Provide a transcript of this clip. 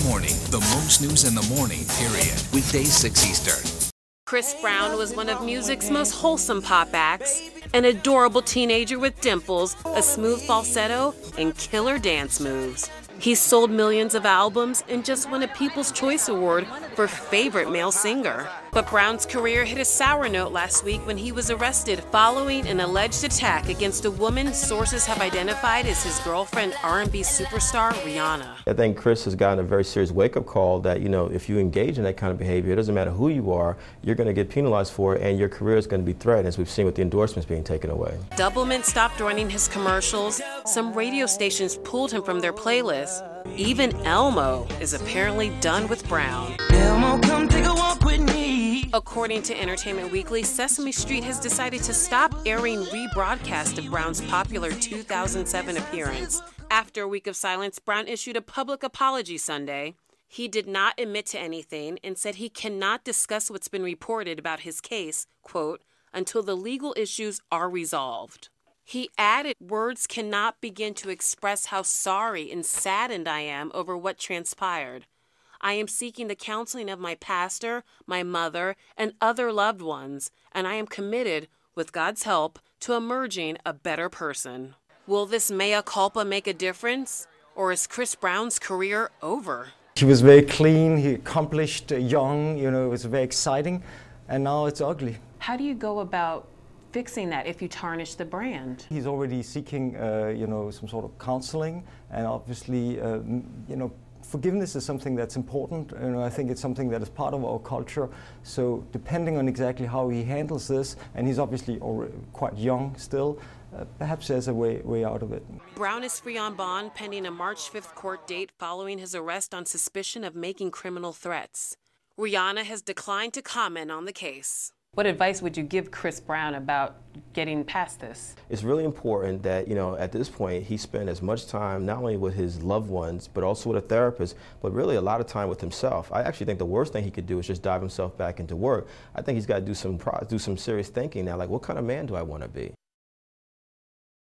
morning. The most news in the morning, period. Weekdays 6 Eastern. Chris Brown was one of music's most wholesome pop acts. An adorable teenager with dimples, a smooth falsetto, and killer dance moves. He sold millions of albums and just won a People's Choice Award for Favorite Male Singer. But Brown's career hit a sour note last week when he was arrested following an alleged attack against a woman sources have identified as his girlfriend, R&B superstar Rihanna. I think Chris has gotten a very serious wake-up call that, if you engage in that kind of behavior, it doesn't matter who you are, you're going to get penalized for it and your career is going to be threatened, as we've seen with the endorsements being taken away. Doublemint stopped running his commercials. Some radio stations pulled him from their playlist. Even Elmo is apparently done with Brown. Elmo, come take a walk with me. According to Entertainment Weekly, Sesame Street has decided to stop airing rebroadcast of Brown's popular 2007 appearance. After a week of silence, Brown issued a public apology Sunday. He did not admit to anything and said he cannot discuss what's been reported about his case, quote, until the legal issues are resolved. He added, words cannot begin to express how sorry and saddened I am over what transpired. I am seeking the counseling of my pastor, my mother, and other loved ones, and I am committed, with God's help, to emerging a better person. Will this mea culpa make a difference, or is Chris Brown's career over? He was very clean, he accomplished, young, it was very exciting, and now it's ugly. How do you go about fixing that if you tarnish the brand? He's already seeking, some sort of counseling, and obviously, forgiveness is something that's important, and I think it's something that is part of our culture. So depending on exactly how he handles this, and he's obviously already quite young still, perhaps there's a way out of it. Brown is free on bond pending a March 5th court date following his arrest on suspicion of making criminal threats. Rihanna has declined to comment on the case. What advice would you give Chris Brown about getting past this? It's really important that, at this point, he spend as much time not only with his loved ones, but also with a therapist, but really a lot of time with himself. I actually think the worst thing he could do is just dive himself back into work. I think he's got to do some serious thinking now, like, what kind of man do I want to be?